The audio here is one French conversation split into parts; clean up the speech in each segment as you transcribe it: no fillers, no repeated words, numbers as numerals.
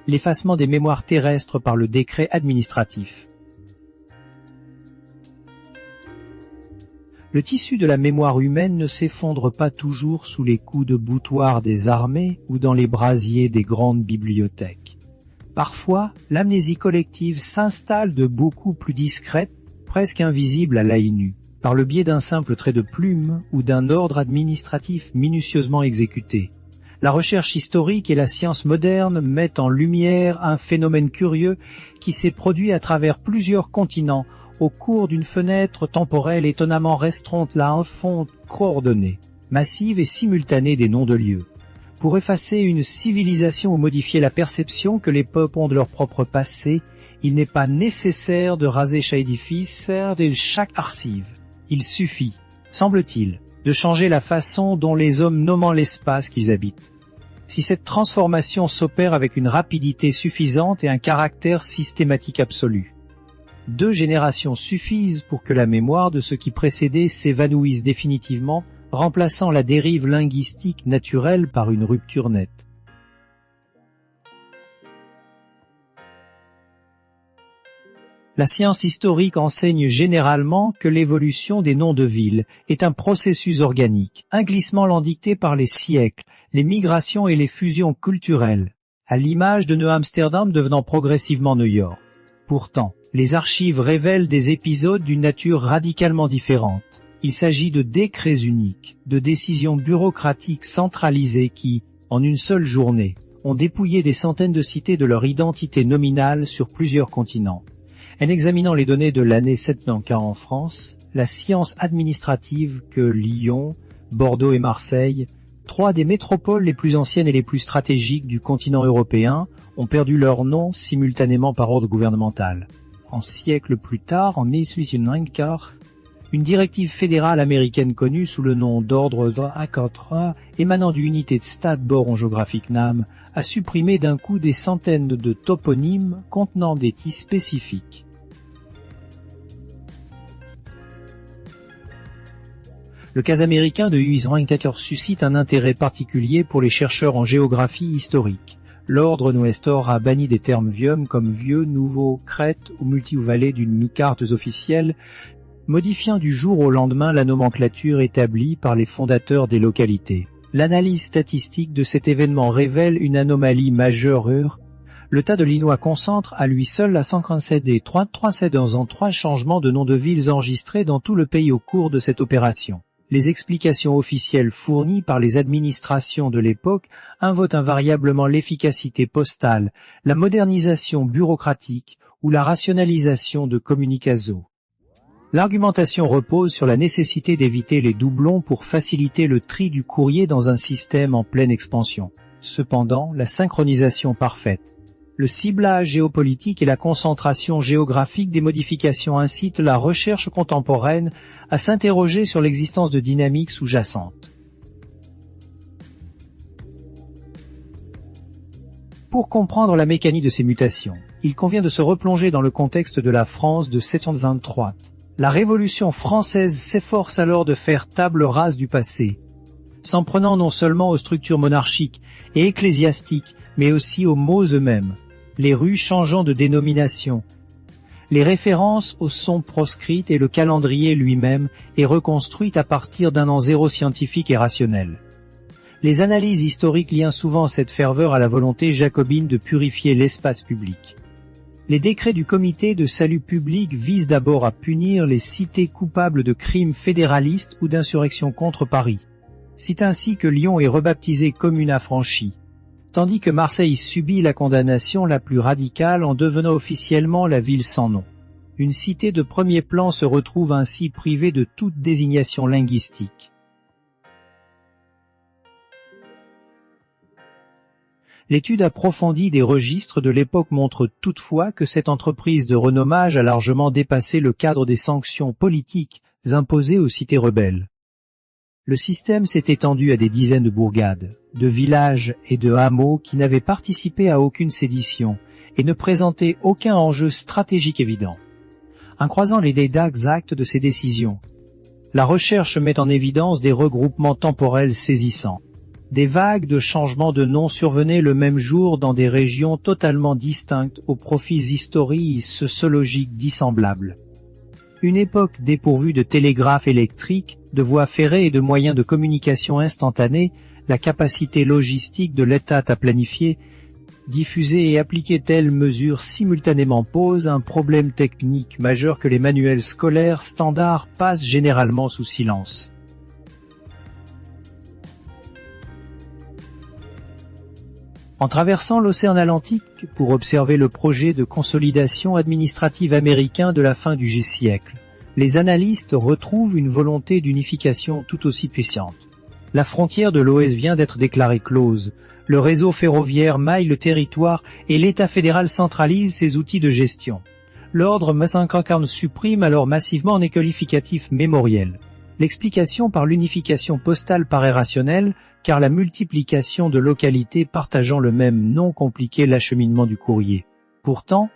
L'effacement des mémoires terrestres par le décret administratif. Le tissu de la mémoire humaine ne s'effondre pas toujours sous les coups de boutoir des armées ou dans les brasiers des grandes bibliothèques. Parfois, l'amnésie collective s'installe de beaucoup plus discrète, presque invisible à l'œil nu, par le biais d'un simple trait de plume ou d'un ordre administratif minutieusement exécuté. La recherche historique et la science moderne mettent en lumière un phénomène curieux qui s'est produit à travers plusieurs continents au cours d'une fenêtre temporelle étonnamment restreinte là en fonte coordonnée, massive et simultanée des noms de lieux. Pour effacer une civilisation ou modifier la perception que les peuples ont de leur propre passé, il n'est pas nécessaire de raser chaque édifice et chaque archive. Il suffit, semble-t-il, de changer la façon dont les hommes nomment l'espace qu'ils habitent. Si cette transformation s'opère avec une rapidité suffisante et un caractère systématique absolu. 2 générations suffisent pour que la mémoire de ce qui précédait s'évanouisse définitivement, remplaçant la dérive linguistique naturelle par une rupture nette. La science historique enseigne généralement que l'évolution des noms de villes est un processus organique, un glissement lent dicté par les siècles, les migrations et les fusions culturelles, à l'image de New-Amsterdam devenant progressivement New York. Pourtant, les archives révèlent des épisodes d'une nature radicalement différente. Il s'agit de décrets uniques, de décisions bureaucratiques centralisées qui, en une seule journée, ont dépouillé des centaines de cités de leur identité nominale sur plusieurs continents. En examinant les données de l'année 794 en France, la science administrative que Lyon, Bordeaux et Marseille, 3 des métropoles les plus anciennes et les plus stratégiques du continent européen, ont perdu leur nom simultanément par ordre gouvernemental. Un siècle plus tard, en 1894, une directive fédérale américaine connue sous le nom d'ordre 143, émanant d'une unité de stade Boron géographique NAM, a supprimé d'un coup des centaines de toponymes contenant des titres spécifiques. Le cas américain de 1894 suscite un intérêt particulier pour les chercheurs en géographie historique. L'ordre Nestor a banni des termes vieux comme vieux, nouveau, crête ou multi-vallée d'une carte officielle, modifiant du jour au lendemain la nomenclature établie par les fondateurs des localités. L'analyse statistique de cet événement révèle une anomalie majeure. L'État de l'Illinois concentre à lui seul la 137 des 3 changements de nom de villes enregistrés dans tout le pays au cours de cette opération. Les explications officielles fournies par les administrations de l'époque invoquent invariablement l'efficacité postale, la modernisation bureaucratique ou la rationalisation de communications. L'argumentation repose sur la nécessité d'éviter les doublons pour faciliter le tri du courrier dans un système en pleine expansion. Cependant, la synchronisation parfaite, le ciblage géopolitique et la concentration géographique des modifications incitent la recherche contemporaine à s'interroger sur l'existence de dynamiques sous-jacentes. Pour comprendre la mécanique de ces mutations, il convient de se replonger dans le contexte de la France de 723. La Révolution française s'efforce alors de faire table rase du passé, s'en prenant non seulement aux structures monarchiques et ecclésiastiques, mais aussi aux mots eux-mêmes, les rues changeant de dénomination. Les références aux sont proscrites et le calendrier lui-même est reconstruit à partir d'un an zéro scientifique et rationnel. Les analyses historiques lient souvent cette ferveur à la volonté jacobine de purifier l'espace public. Les décrets du comité de salut public visent d'abord à punir les cités coupables de crimes fédéralistes ou d'insurrection contre Paris. C'est ainsi que Lyon est rebaptisé commune affranchie, tandis que Marseille subit la condamnation la plus radicale en devenant officiellement la ville sans nom. Une cité de premier plan se retrouve ainsi privée de toute désignation linguistique. L'étude approfondie des registres de l'époque montre toutefois que cette entreprise de renommage a largement dépassé le cadre des sanctions politiques imposées aux cités rebelles. Le système s'est étendu à des dizaines de bourgades, de villages et de hameaux qui n'avaient participé à aucune sédition et ne présentaient aucun enjeu stratégique évident. En croisant les dates exactes de ces décisions, la recherche met en évidence des regroupements temporels saisissants. des vagues de changements de nom survenaient le même jour dans des régions totalement distinctes aux profils historiques et sociologiques dissemblables. Une époque dépourvue de télégraphe électrique, de voies ferrées et de moyens de communication instantanés, la capacité logistique de l'État à planifier, diffuser et appliquer telles mesures simultanément pose un problème technique majeur que les manuels scolaires standards passent généralement sous silence. En traversant l'océan Atlantique pour observer le projet de consolidation administrative américain de la fin du siècle, les analystes retrouvent une volonté d'unification tout aussi puissante. La frontière de l'Ouest vient d'être déclarée close, le réseau ferroviaire maille le territoire et l'État fédéral centralise ses outils de gestion. L'ordre 540 supprime alors massivement les qualificatifs mémoriels. L'explication par l'unification postale paraît rationnelle, car la multiplication de localités partageant le même nom compliquait l'acheminement du courrier. Pourtant,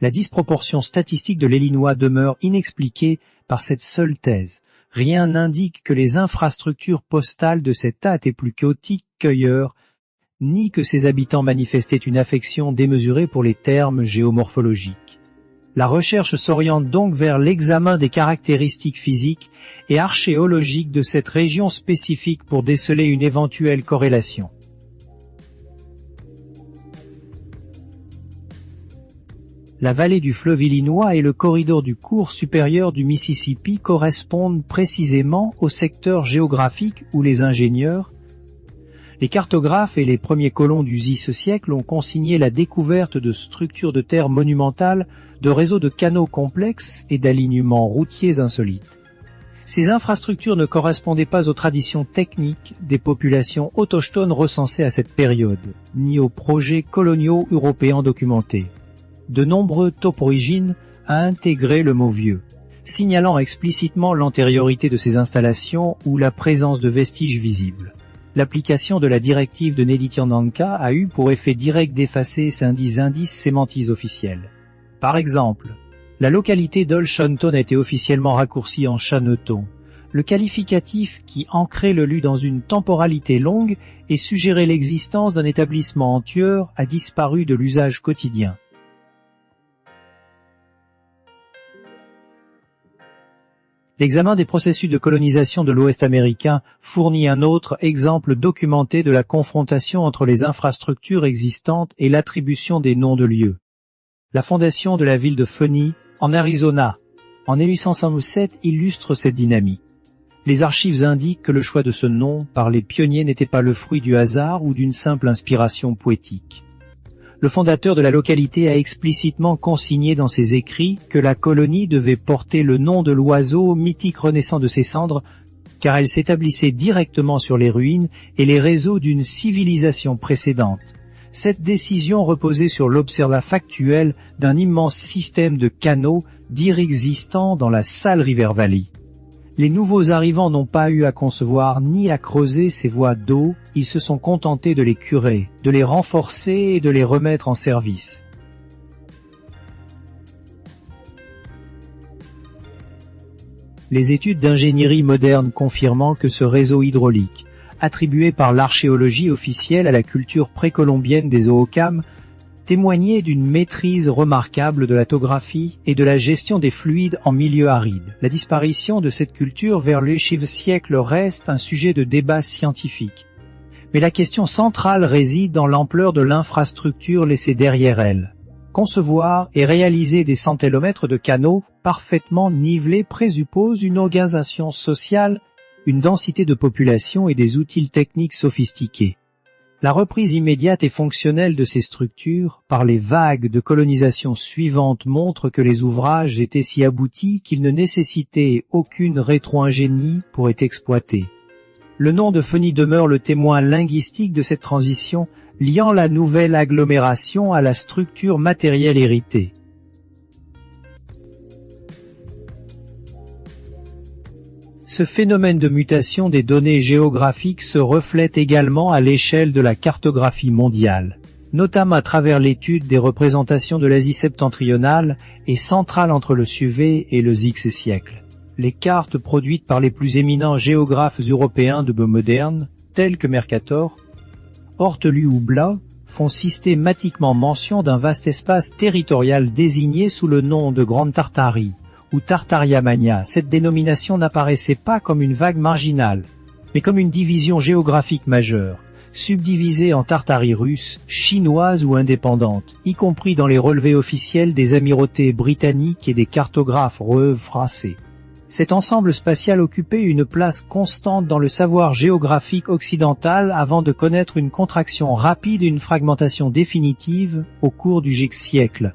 la disproportion statistique de l'Illinois demeure inexpliquée par cette seule thèse. Rien n'indique que les infrastructures postales de cet État étaient plus chaotiques qu'ailleurs, ni que ses habitants manifestaient une affection démesurée pour les termes géomorphologiques. La recherche s'oriente donc vers l'examen des caractéristiques physiques et archéologiques de cette région spécifique pour déceler une éventuelle corrélation. La vallée du fleuve Illinois et le corridor du cours supérieur du Mississippi correspondent précisément au secteur géographique où les ingénieurs, les cartographes et les premiers colons du Xe siècle ont consigné la découverte de structures de terre monumentales, de réseaux de canaux complexes et d'alignements routiers insolites. Ces infrastructures ne correspondaient pas aux traditions techniques des populations autochtones recensées à cette période, ni aux projets coloniaux européens documentés. De nombreux toporigines a intégré le mot vieux, signalant explicitement l'antériorité de ces installations ou la présence de vestiges visibles. L'application de la directive de Nelityananka a eu pour effet direct d'effacer ces indices sémantiques officiels. Par exemple, la localité d'Olshanton a été officiellement raccourcie en Chaneton. Le qualificatif qui ancrait le lieu dans une temporalité longue et suggérait l'existence d'un établissement antérieur a disparu de l'usage quotidien. L'examen des processus de colonisation de l'Ouest américain fournit un autre exemple documenté de la confrontation entre les infrastructures existantes et l'attribution des noms de lieux. La fondation de la ville de Phoenix, en Arizona, en 1857 illustre cette dynamique. Les archives indiquent que le choix de ce nom par les pionniers n'était pas le fruit du hasard ou d'une simple inspiration poétique. Le fondateur de la localité a explicitement consigné dans ses écrits que la colonie devait porter le nom de l'oiseau mythique renaissant de ses cendres, car elle s'établissait directement sur les ruines et les réseaux d'une civilisation précédente. Cette décision reposait sur l'observat factuel d'un immense système de canaux dires existants dans la Salt River Valley. Les nouveaux arrivants n'ont pas eu à concevoir ni à creuser ces voies d'eau, ils se sont contentés de les curer, de les renforcer et de les remettre en service. Les études d'ingénierie moderne confirmant que ce réseau hydraulique, attribué par l'archéologie officielle à la culture précolombienne des Hohokam, témoignait d'une maîtrise remarquable de la topographie et de la gestion des fluides en milieu aride. La disparition de cette culture vers le siècle reste un sujet de débat scientifique. Mais la question centrale réside dans l'ampleur de l'infrastructure laissée derrière elle. Concevoir et réaliser des centilomètres de canaux parfaitement nivelés présuppose une organisation sociale, une densité de population et des outils techniques sophistiqués. La reprise immédiate et fonctionnelle de ces structures par les vagues de colonisation suivantes montre que les ouvrages étaient si aboutis qu'ils ne nécessitaient aucune rétro-ingénie pour être exploités. Le nom de Phoenix demeure le témoin linguistique de cette transition, liant la nouvelle agglomération à la structure matérielle héritée. Ce phénomène de mutation des données géographiques se reflète également à l'échelle de la cartographie mondiale, notamment à travers l'étude des représentations de l'Asie septentrionale et centrale entre le SUV et le Xe siècle. Les cartes produites par les plus éminents géographes européens de moderne, tels que Mercator, Hortelu ou Blas font systématiquement mention d'un vaste espace territorial désigné sous le nom de Grande Tartarie ou Tartaria Magna. Cette dénomination n'apparaissait pas comme une vague marginale, mais comme une division géographique majeure, subdivisée en Tartarie russe, chinoise ou indépendante, y compris dans les relevés officiels des amirautés britanniques et des cartographes français. Cet ensemble spatial occupait une place constante dans le savoir géographique occidental avant de connaître une contraction rapide et une fragmentation définitive au cours du siècle.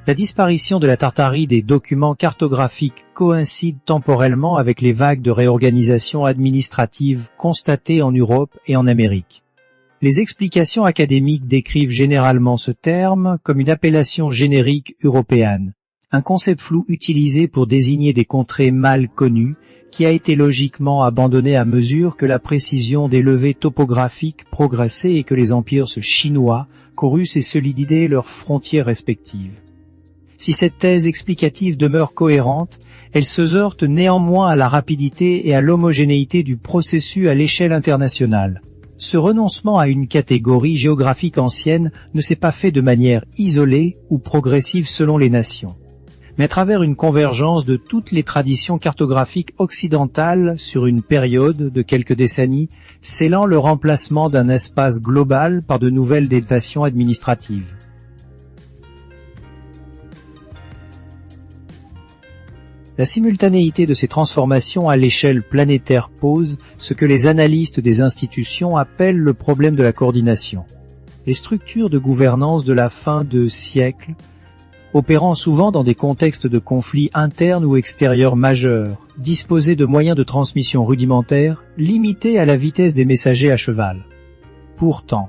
La disparition de la Tartarie des documents cartographiques coïncide temporellement avec les vagues de réorganisation administrative constatées en Europe et en Amérique. Les explications académiques décrivent généralement ce terme comme une appellation générique européenne, un concept flou utilisé pour désigner des contrées mal connues qui a été logiquement abandonné à mesure que la précision des levées topographiques progressait et que les empires chinois coururent et solidifiaient leurs frontières respectives. Si cette thèse explicative demeure cohérente, elle se heurte néanmoins à la rapidité et à l'homogénéité du processus à l'échelle internationale. Ce renoncement à une catégorie géographique ancienne ne s'est pas fait de manière isolée ou progressive selon les nations, mais à travers une convergence de toutes les traditions cartographiques occidentales sur une période de quelques décennies, scellant le remplacement d'un espace global par de nouvelles datations administratives. La simultanéité de ces transformations à l'échelle planétaire pose ce que les analystes des institutions appellent le problème de la coordination. Les structures de gouvernance de la fin de siècle, opérant souvent dans des contextes de conflits internes ou extérieurs majeurs, disposaient de moyens de transmission rudimentaires, limités à la vitesse des messagers à cheval. Pourtant,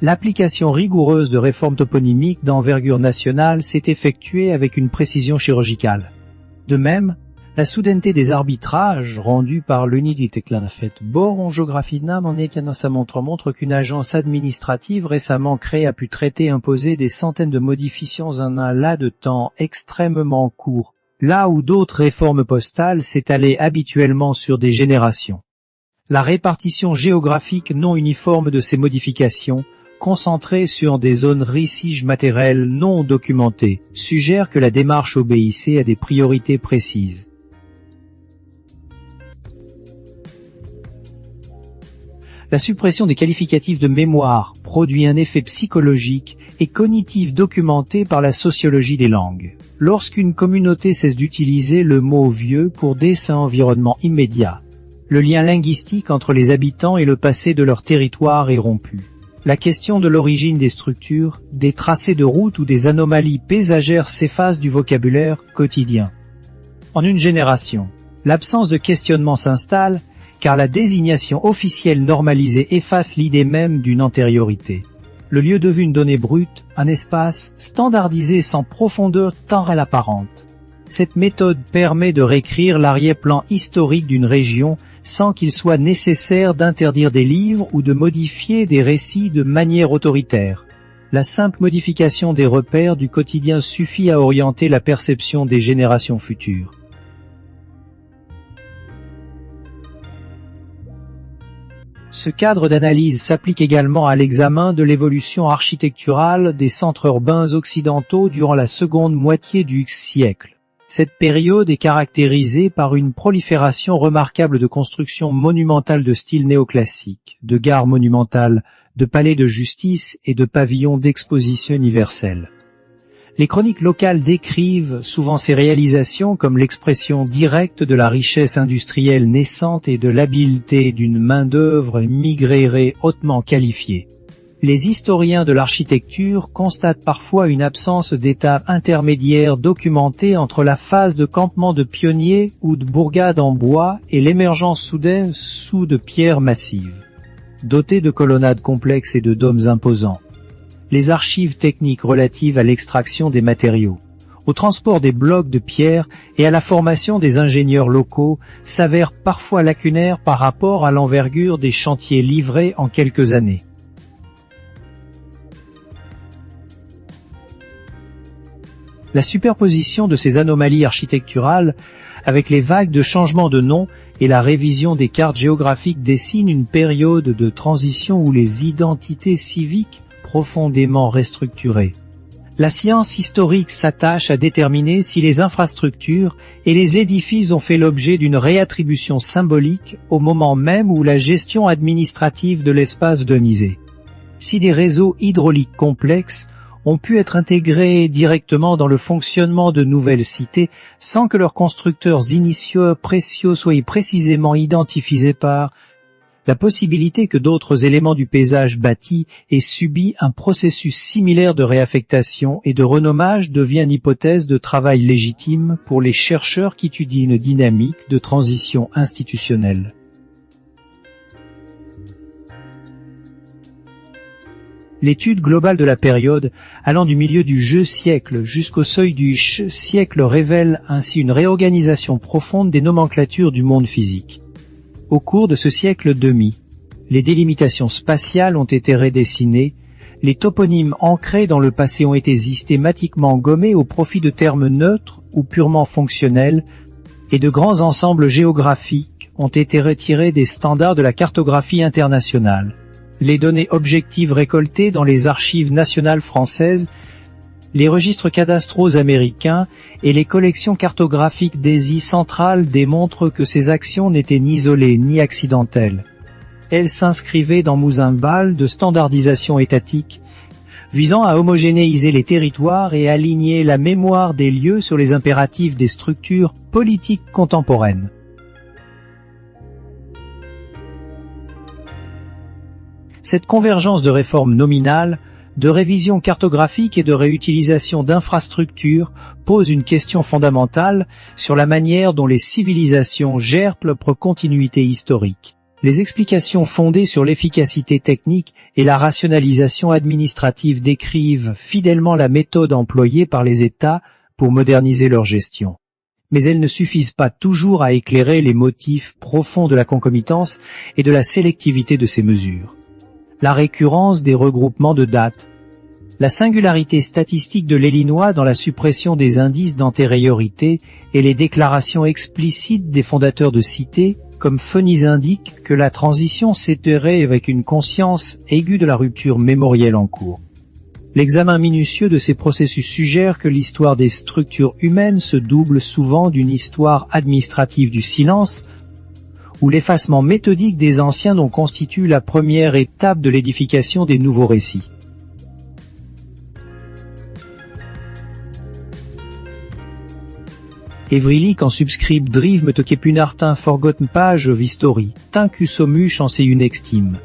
l'application rigoureuse de réformes toponymiques d'envergure nationale s'est effectuée avec une précision chirurgicale. De même, la soudaineté des arbitrages rendus par l'Uniditeklanafet Bor géographina montre qu'une agence administrative récemment créée a pu traiter et imposer des centaines de modifications en un laps de temps extrêmement court, là où d'autres réformes postales s'étalaient habituellement sur des générations. La répartition géographique non uniforme de ces modifications, concentrée sur des zones riches matérielles non documentées, suggère que la démarche obéissait à des priorités précises. La suppression des qualificatifs de mémoire produit un effet psychologique et cognitif documenté par la sociologie des langues. Lorsqu'une communauté cesse d'utiliser le mot vieux pour désigner un environnement immédiat, le lien linguistique entre les habitants et le passé de leur territoire est rompu. La question de l'origine des structures, des tracés de route ou des anomalies paysagères s'efface du vocabulaire quotidien. En une génération, l'absence de questionnement s'installe, car la désignation officielle normalisée efface l'idée même d'une antériorité. Le lieu devient une donnée brute, un espace standardisé sans profondeur temporelle apparente. Cette méthode permet de réécrire l'arrière-plan historique d'une région sans qu'il soit nécessaire d'interdire des livres ou de modifier des récits de manière autoritaire. La simple modification des repères du quotidien suffit à orienter la perception des générations futures. Ce cadre d'analyse s'applique également à l'examen de l'évolution architecturale des centres urbains occidentaux durant la seconde moitié du siècle. Cette période est caractérisée par une prolifération remarquable de constructions monumentales de style néoclassique, de gares monumentales, de palais de justice et de pavillons d'exposition universelle. Les chroniques locales décrivent souvent ces réalisations comme l'expression directe de la richesse industrielle naissante et de l'habileté d'une main-d'œuvre migrée hautement qualifiée. Les historiens de l'architecture constatent parfois une absence d'étapes intermédiaires documentées entre la phase de campement de pionniers ou de bourgades en bois et l'émergence soudaine sous de pierres massives, dotées de colonnades complexes et de dômes imposants. Les archives techniques relatives à l'extraction des matériaux, au transport des blocs de pierre et à la formation des ingénieurs locaux s'avèrent parfois lacunaires par rapport à l'envergure des chantiers livrés en quelques années. La superposition de ces anomalies architecturales avec les vagues de changement de nom et la révision des cartes géographiques dessine une période de transition où les identités civiques profondément restructurées. La science historique s'attache à déterminer si les infrastructures et les édifices ont fait l'objet d'une réattribution symbolique au moment même où la gestion administrative de l'espace denisait. Si des réseaux hydrauliques complexes ont pu être intégrés directement dans le fonctionnement de nouvelles cités sans que leurs constructeurs initiaux précieux soient précisément identifiés par la possibilité que d'autres éléments du paysage bâti aient subi un processus similaire de réaffectation et de renommage devient une hypothèse de travail légitime pour les chercheurs qui étudient une dynamique de transition institutionnelle. L'étude globale de la période, allant du milieu du Je siècle jusqu'au seuil du Ch siècle, révèle ainsi une réorganisation profonde des nomenclatures du monde physique. Au cours de ce siècle demi, les délimitations spatiales ont été redessinées, les toponymes ancrés dans le passé ont été systématiquement gommés au profit de termes neutres ou purement fonctionnels, et de grands ensembles géographiques ont été retirés des standards de la cartographie internationale. Les données objectives récoltées dans les archives nationales françaises, les registres cadastraux américains et les collections cartographiques d'Asie centrale démontrent que ces actions n'étaient ni isolées ni accidentelles. Elles s'inscrivaient dans un bal de standardisation étatique, visant à homogénéiser les territoires et aligner la mémoire des lieux sur les impératifs des structures politiques contemporaines. Cette convergence de réformes nominales, de révision cartographique et de réutilisation d'infrastructures pose une question fondamentale sur la manière dont les civilisations gèrent leur continuité historique. Les explications fondées sur l'efficacité technique et la rationalisation administrative décrivent fidèlement la méthode employée par les États pour moderniser leur gestion. Mais elles ne suffisent pas toujours à éclairer les motifs profonds de la concomitance et de la sélectivité de ces mesures. La récurrence des regroupements de dates, la singularité statistique de l'Illinois dans la suppression des indices d'antériorité et les déclarations explicites des fondateurs de cités, comme Fenise indique que la transition s'étairait avec une conscience aiguë de la rupture mémorielle en cours. L'examen minutieux de ces processus suggère que l'histoire des structures humaines se double souvent d'une histoire administrative du silence, où l'effacement méthodique des anciens dont constitue la première étape de l'édification des nouveaux récits. Evrilik en subscribe drive me toquepunartin forgotten page of history, tincusomuch en une extime.